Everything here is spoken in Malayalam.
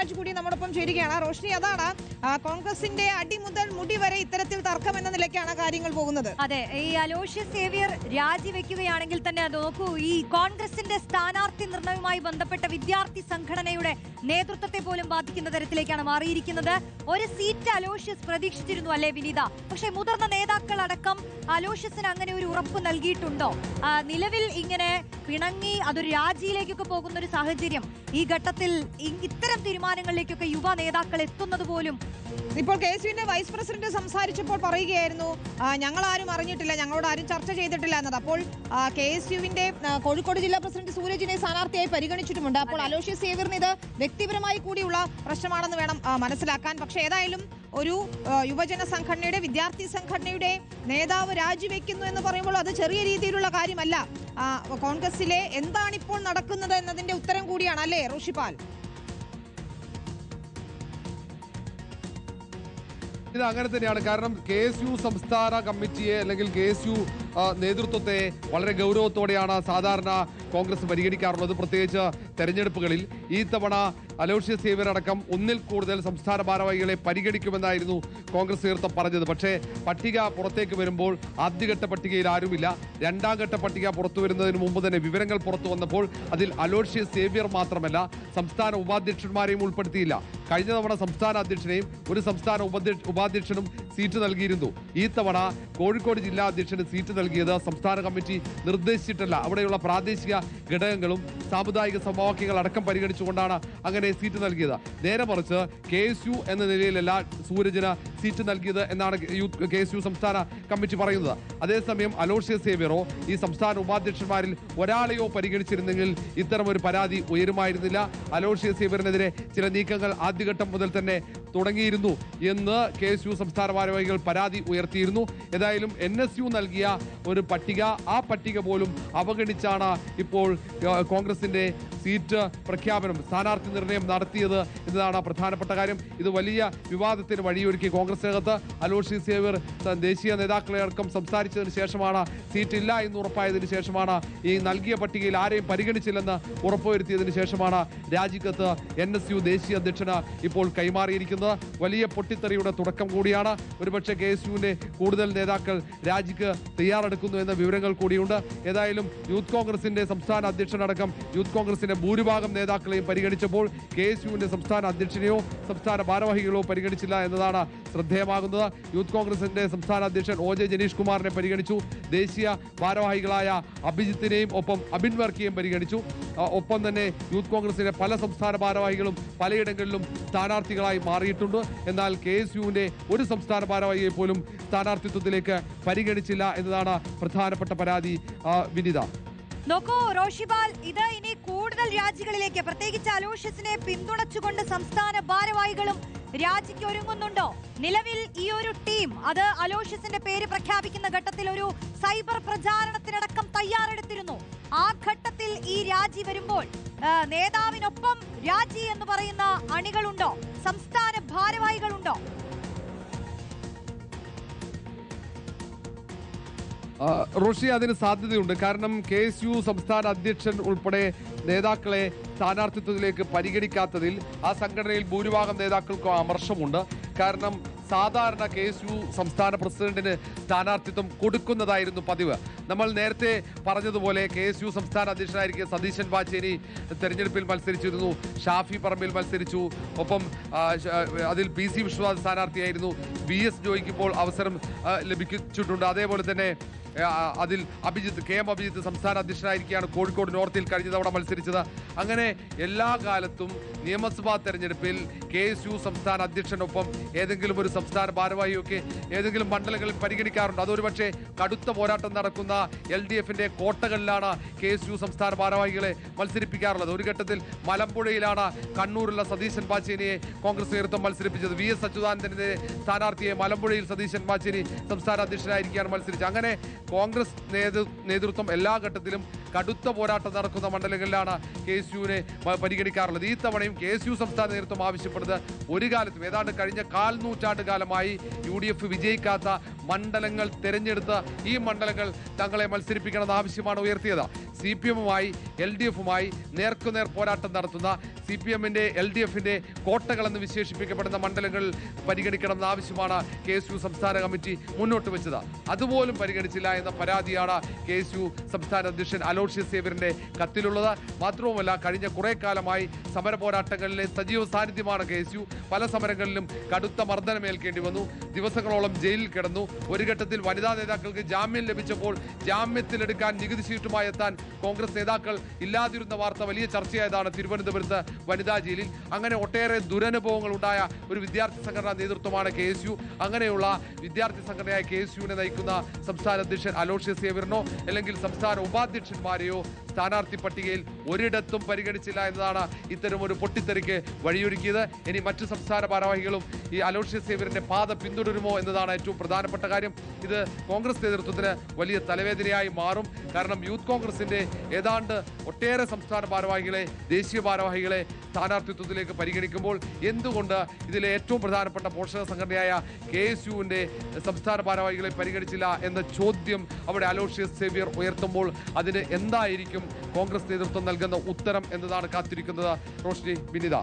രാജ് കൂടി നമ്മോടൊപ്പം ചേരുകയാണ്. റോഷ്നി, അതാണ് കോൺഗ്രസിന്റെ അടി മുതൽ മുടി വരെ ഇത്തരത്തിൽ തർക്കം എന്ന നിലയ്ക്കാണ് കാര്യങ്ങൾ പോകുന്നത്. അതെ, ഈ അലോഷ്യസ് സേവ്യർ രാജിവെക്കുകയാണെങ്കിൽ തന്നെ നോക്കൂ, ഈ കോൺഗ്രസിന്റെ സ്ഥാനാർത്ഥി നിർണയവുമായി ബന്ധപ്പെട്ട വിദ്യാർത്ഥി സംഘടനയുടെ നേതൃത്വത്തെ പോലും ബാധിക്കുന്ന തരത്തിലേക്കാണ് മാറിയിരിക്കുന്നത്. ഒരു സീറ്റ് അലോഷ്യസ് പ്രതീക്ഷിച്ചിരുന്നു അല്ലേ വിനീത? പക്ഷേ മുതിർന്ന നേതാക്കൾ അടക്കം അലോഷ്യസിന് അങ്ങനെ ഒരു ഉറപ്പ് നൽകിയിട്ടുണ്ടോ? നിലവിൽ ഇങ്ങനെ പിണങ്ങി അതൊരു രാജിയിലേക്കൊക്കെ പോകുന്ന ഒരു സാഹചര്യം ഈ ഘട്ടത്തിൽ ഇത്തരം തീരുമാനങ്ങളിലേക്കൊക്കെ യുവ നേതാക്കൾ എത്തുന്നത് പോലും. ഇപ്പോൾ KSUവിന്റെ വൈസ് പ്രസിഡന്റ് സംസാരിച്ചപ്പോൾ പറയുകയായിരുന്നു, ഞങ്ങൾ ആരും അറിഞ്ഞിട്ടില്ല, ഞങ്ങളോട് ആരും ചർച്ച ചെയ്തിട്ടില്ല എന്നത്. അപ്പോൾ KSUവിന്റെ കോഴിക്കോട് ജില്ലാ പ്രസിഡന്റ് സൂരജിനെ സ്ഥാനാർത്ഥിയായി പരിഗണിച്ചിട്ടുമുണ്ട്. അപ്പോൾ അലോഷ്യസ് സേവ്യറിന് ഇത് വ്യക്തിപരമായി കൂടിയുള്ള പ്രശ്നമാണെന്ന് വേണം മനസ്സിലാക്കാൻ. പക്ഷേ ഏതായാലും ഒരു യുവജന സംഘടനയുടെ, വിദ്യാർത്ഥി സംഘടനയുടെ നേതാവ് രാജിവെക്കുന്നു എന്ന് പറയുമ്പോൾ അത് ചെറിയ രീതിയിലുള്ള കാര്യമല്ല. കോൺഗ്രസിലെ എന്താണ് ഇപ്പോൾ നടക്കുന്നത് എന്നതിന്റെ ഉത്തരം കൂടിയാണ് അല്ലേ റോഷിപാൽ? ഇത് അങ്ങനെ തന്നെയാണ്. കാരണം KSU സംസ്ഥാന കമ്മിറ്റിയെ അല്ലെങ്കിൽ KSU നേതൃത്വത്തെ വളരെ ഗൗരവത്തോടെയാണ് സാധാരണ കോൺഗ്രസ് പരിഗണിക്കാറുള്ളത്. പ്രത്യേകിച്ച് തെരഞ്ഞെടുപ്പുകളിൽ ഈ തവണ അലോഷ്യസ് സേവ്യർ അടക്കം ഒന്നിൽ കൂടുതൽ സംസ്ഥാന ഭാരവാഹികളെ പരിഗണിക്കുമെന്നായിരുന്നു കോൺഗ്രസ് നേതൃത്വം പറഞ്ഞത്. പക്ഷേ പട്ടിക പുറത്തേക്ക് വരുമ്പോൾ ആദ്യഘട്ട പട്ടികയിൽ ആരുമില്ല. രണ്ടാം ഘട്ട പട്ടിക പുറത്തു വരുന്നതിന് മുമ്പ് തന്നെ വിവരങ്ങൾ പുറത്തു വന്നപ്പോൾ അതിൽ അലോഷ്യസ് സേവ്യർ മാത്രമല്ല സംസ്ഥാന ഉപാധ്യക്ഷന്മാരെയും ഉൾപ്പെടുത്തിയില്ല. കഴിഞ്ഞ തവണ സംസ്ഥാന അധ്യക്ഷനെയും ഒരു സംസ്ഥാന ഉപാധ്യക്ഷനും സീറ്റ് നൽകിയിരുന്നു. ഈ തവണ കോഴിക്കോട് ജില്ലാ അധ്യക്ഷന് സീറ്റ് നൽകിയത് സംസ്ഥാന കമ്മിറ്റി നിർദ്ദേശിച്ചിട്ടല്ല. അവിടെയുള്ള പ്രാദേശിക ഘടകങ്ങളും സാമുദായിക സമവാക്യങ്ങൾ അടക്കം പരിഗണിച്ചുകൊണ്ടാണ് അങ്ങനെ സീറ്റ് നൽകിയത്. നേരെ മറിച്ച് KSU എന്ന നിലയിലല്ല സൂരജിന് സീറ്റ് നൽകിയത് എന്നാണ് KSU സംസ്ഥാന കമ്മിറ്റി പറയുന്നത്. അതേസമയം അലോഷ്യസ് സേവ്യറോ ഈ സംസ്ഥാന ഉപാധ്യക്ഷന്മാരിൽ ഒരാളെയോ പരിഗണിച്ചിരുന്നെങ്കിൽ ഇത്തരമൊരു പരാതി ഉയരുമായിരുന്നില്ല. അലോഷ്യസ് സേവ്യറിനെതിരെ ചില നീക്കങ്ങൾ ആദ്യഘട്ടം മുതൽ തന്നെ തുടങ്ങിയിരുന്നു എന്ന് KSU സംസ്ഥാന ഭാരവാഹികൾ പരാതി ഉയർത്തിയിരുന്നു. ഏതായാലും NSU നൽകിയ ഒരു പട്ടിക, ആ പട്ടിക പോലും അവഗണിച്ചാണ് ഇപ്പോൾ കോൺഗ്രസിന്റെ സീറ്റ് പ്രഖ്യാപനം, സ്ഥാനാർത്ഥി നിർണയം നടത്തിയത് എന്നതാണ് പ്രധാനപ്പെട്ട കാര്യം. ഇത് വലിയ വിവാദത്തിന് വഴിയൊരുക്കി. കോൺഗ്രസിനകത്ത് അലോഷ്യസ് സേവ്യർ ദേശീയ നേതാക്കളെ അടക്കം സംസാരിച്ചതിന് ശേഷമാണ്, സീറ്റ് ഇല്ല എന്ന് ഉറപ്പായതിനു ശേഷമാണ്, ഈ നൽകിയ പട്ടികയിൽ ആരെയും പരിഗണിച്ചില്ലെന്ന് ഉറപ്പുവരുത്തിയതിനു ശേഷമാണ് രാജിക്കത്ത് NSU ദേശീയ അധ്യക്ഷന് ഇപ്പോൾ കൈമാറിയിരിക്കുന്നത്. വലിയ പൊട്ടിത്തെറിയുടെ തുടക്കം കൂടിയാണ്. ഒരുപക്ഷെ KSUവിന്റെ കൂടുതൽ നേതാക്കൾ രാജിക്ക് തയ്യാറെടുക്കുന്നു എന്ന വിവരങ്ങൾ കൂടിയുണ്ട്. ഏതായാലും യൂത്ത് കോൺഗ്രസിന്റെ സംസ്ഥാന അധ്യക്ഷനടക്കം യൂത്ത് കോൺഗ്രസിന്റെ ഭൂരിഭാഗം നേതാക്കളെയും പരിഗണിച്ചപ്പോൾ KSUവിന്റെ സംസ്ഥാന അധ്യക്ഷനെയോ സംസ്ഥാന ഭാരവാഹികളോ പരിഗണിച്ചില്ല എന്നതാണ് ശ്രദ്ധേയമാകുന്നത്. യൂത്ത് കോൺഗ്രസിന്റെ സംസ്ഥാന അധ്യക്ഷൻ OJ ജനീഷ് കുമാറിനെ പരിഗണിച്ചു. ദേശീയ ഭാരവാഹികളായ അഭിജിത്തിനെയും ഒപ്പം അബിൻ വർക്കിയെയും പരിഗണിച്ചു. ഒപ്പം തന്നെ യൂത്ത് കോൺഗ്രസിന്റെ പല സംസ്ഥാന ഭാരവാഹികളും പലയിടങ്ങളിലും സ്ഥാനാർത്ഥികളായി മാറിയിട്ടുണ്ട്. എന്നാൽ KSUവിന്റെ ഒരു സംസ്ഥാന ഭാരവാഹിയെ പോലും സ്ഥാനാർത്ഥിത്വത്തിലേക്ക് പരിഗണിച്ചില്ല എന്നതാണ് പ്രധാനപ്പെട്ട പരാതി. വിനിത, നോക്കൂ റോഷിപാൽ, ഇത് ഇനി കൂടുതൽ രാജികളിലേക്ക്, പ്രത്യേകിച്ച് അലോഷ്യസിനെ പിന്തുണച്ചുകൊണ്ട് സംസ്ഥാന ഭാരവാഹികളും രാജിക്ക് ഒരുങ്ങുന്നുണ്ടോ? നിലവിൽ ഈ ഒരു ടീം അത് അലോഷ്യസിന്റെ പേര് പ്രഖ്യാപിക്കുന്ന ഘട്ടത്തിൽ ഒരു സൈബർ പ്രചാരണത്തിനടക്കം തയ്യാറെടുത്തിരുന്നു. ആ ഘട്ടത്തിൽ ഈ രാജി വരുമ്പോൾ നേതാവിനൊപ്പം രാജി എന്ന് പറയുന്ന അണികളുണ്ടോ? സംസ്ഥാന ഭാരവാഹികളുണ്ടോ? റോഷി, അതിന് സാധ്യതയുണ്ട്. കാരണം KSU സംസ്ഥാന അധ്യക്ഷൻ ഉൾപ്പെടെ നേതാക്കളെ സ്ഥാനാർത്ഥിത്വത്തിലേക്ക് പരിഗണിക്കാത്തതിൽ ആ സംഘടനയിൽ ഭൂരിഭാഗം നേതാക്കൾക്കും അമർഷമുണ്ട്. കാരണം സാധാരണ KSU സംസ്ഥാന പ്രസിഡന്റിന് സ്ഥാനാർത്ഥിത്വം കൊടുക്കുന്നതായിരുന്നു പതിവ്. നമ്മൾ നേരത്തെ പറഞ്ഞതുപോലെ KSU സംസ്ഥാന അധ്യക്ഷനായിരിക്കും സതീശൻ പാച്ചേനി തെരഞ്ഞെടുപ്പിൽ മത്സരിച്ചിരുന്നു. ഷാഫി പറമ്പിൽ മത്സരിച്ചു. ഒപ്പം അതിൽ PC വിശ്വനാഥ് സ്ഥാനാർത്ഥിയായിരുന്നു. VS ജോയിക്ക് ഇപ്പോൾ അവസരം ലഭിച്ചിട്ടുണ്ട്. അതേപോലെ തന്നെ അതിൽ KM അഭിജിത്ത് സംസ്ഥാന അധ്യക്ഷനായിരിക്കുകയാണ് കോഴിക്കോട് നോർത്തിൽ കഴിഞ്ഞ തവണ മത്സരിച്ചത്. അങ്ങനെ എല്ലാ കാലത്തും നിയമസഭാ തെരഞ്ഞെടുപ്പിൽ KSU സംസ്ഥാന അധ്യക്ഷനൊപ്പം ഏതെങ്കിലും ഒരു സംസ്ഥാന ഭാരവാഹിയൊക്കെ ഏതെങ്കിലും മണ്ഡലങ്ങളിൽ പരിഗണിക്കാറുണ്ട്. അതൊരു പക്ഷേ കടുത്ത പോരാട്ടം നടക്കുന്ന LDFന്റെ കോട്ടകളിലാണ് KSU സംസ്ഥാന ഭാരവാഹികളെ മത്സരിപ്പിക്കാറുള്ളത്. ഒരു ഘട്ടത്തിൽ മലമ്പുഴയിലാണ് കണ്ണൂരുള്ള സതീശൻ പാച്ചേനിയെ കോൺഗ്രസ് നേതൃത്വം മത്സരിപ്പിച്ചത്. VS അച്യുതാനന്ദന്റെ സ്ഥാനാർത്ഥിയെ മലമ്പുഴയിൽ സതീശൻ പാച്ചേനി സംസ്ഥാന അധ്യക്ഷനായിരിക്കുകയാണ് മത്സരിച്ചത്. അങ്ങനെ കോൺഗ്രസ് നേതൃത്വം എല്ലാ ഘട്ടത്തിലും കടുത്ത പോരാട്ടം നടക്കുന്ന മണ്ഡലങ്ങളിലാണ് KSUവിനെ പരിഗണിക്കാറുള്ളത്. ഈ തവണയും KSU സംസ്ഥാന നേതൃത്വം ആവശ്യപ്പെടുന്നത് ഒരു കാലത്തും ഏതാണ്ട് കഴിഞ്ഞ 1/4 നൂറ്റാണ്ട് കാലമായി UDF വിജയിക്കാത്ത മണ്ഡലങ്ങൾ തെരഞ്ഞെടുത്ത് ഈ മണ്ഡലങ്ങൾ തങ്ങളെ മത്സരിപ്പിക്കണമെന്ന ആവശ്യമാണ് ഉയർത്തിയത്. CPM-മായി LDF-മായി നേർക്കുനേർ പോരാട്ടം നടത്തുന്ന CPM-ന്റെ LDF-ന്റെ കോട്ടകളെന്ന് വിശേഷിപ്പിക്കപ്പെടുന്ന മണ്ഡലങ്ങൾ പരിഗണിക്കണമെന്ന ആവശ്യമാണ് KSU സംസ്ഥാന കമ്മിറ്റി മുന്നോട്ട് വെച്ചത്. അതുപോലും പരിഗണിച്ചില്ല എന്ന പരാതിയാണ് KSU സംസ്ഥാന അധ്യക്ഷൻ അലോഷ്യസ് സേവ്യറിന്റെ കത്തിലുള്ളത്. മാത്രവുമല്ല, കഴിഞ്ഞ കുറെ കാലമായി സമര പോരാട്ടങ്ങളിലെ സജീവ സാന്നിധ്യമാണ് KSU. പല സമരങ്ങളിലും കടുത്ത മർദ്ദനമേൽക്കേണ്ടി വന്നു, ദിവസങ്ങളോളം ജയിലിൽ കിടന്നു. ഒരു ഘട്ടത്തിൽ വനിതാ നേതാക്കൾക്ക് ജാമ്യം ലഭിച്ചപ്പോൾ ജാമ്യത്തിലെടുക്കാൻ നികുതി ശീട്ടുമായി എത്താൻ കോൺഗ്രസ് നേതാക്കൾ ഇല്ലാതിരുന്ന വാർത്ത വലിയ ചർച്ചയായതാണ് തിരുവനന്തപുരത്ത് വനിതാ ജയിലിൽ. അങ്ങനെ ഒട്ടേറെ ദുരനുഭവങ്ങൾ ഉണ്ടായ ഒരു വിദ്യാർത്ഥി സംഘടനാ നേതൃത്വമാണ് KSU. അങ്ങനെയുള്ള വിദ്യാർത്ഥി സംഘടനയായ KSU-നെ നയിക്കുന്ന സംസ്ഥാന അധ്യക്ഷൻ അലോഷ്യസ് സേവ്യറിനോ അല്ലെങ്കിൽ സംസ്ഥാന ഉപാധ്യക്ഷന്മാരെയോ സ്ഥാനാർത്ഥി പട്ടികയിൽ ഒരിടത്തും പരിഗണിച്ചില്ല എന്നതാണ് ഇത്തരം ഒരു പൊട്ടിത്തെറിക്ക് വഴിയൊരുക്കിയത്. ഇനി മറ്റു സംസ്ഥാന ഭാരവാഹികളും ഈ അലോഷ്യസ് സേവ്യറിന്റെ പാത പിന്തുടരുമോ എന്നതാണ് ഏറ്റവും പ്രധാനപ്പെട്ട കാര്യം. ഇത് കോൺഗ്രസ് നേതൃത്വത്തിന് വലിയ തലവേദനയായി മാറും. കാരണം യൂത്ത് കോൺഗ്രസിന്റെ ഏതാണ്ട് ഒട്ടേറെ സംസ്ഥാന ഭാരവാഹികളെ, ദേശീയ ഭാരവാഹികളെ സ്ഥാനാർത്ഥിത്വത്തിലേക്ക് പരിഗണിക്കുമ്പോൾ എന്തുകൊണ്ട് ഇതിലെ ഏറ്റവും പ്രധാനപ്പെട്ട പോഷക സംഘടനയായ KSU-വിന്റെ സംസ്ഥാന ഭാരവാഹികളെ പരിഗണിച്ചില്ല എന്ന ചോദ്യം അവിടെ അലോഷ്യസ് സേവ്യർ ഉയർത്തുമ്പോൾ അതിന് എന്തായിരിക്കും കോൺഗ്രസ് നേതൃത്വം നൽകുന്ന ഉത്തരം എന്നതാണ് കാത്തിരിക്കുന്നത്. റോഷ്നി, വിനിത.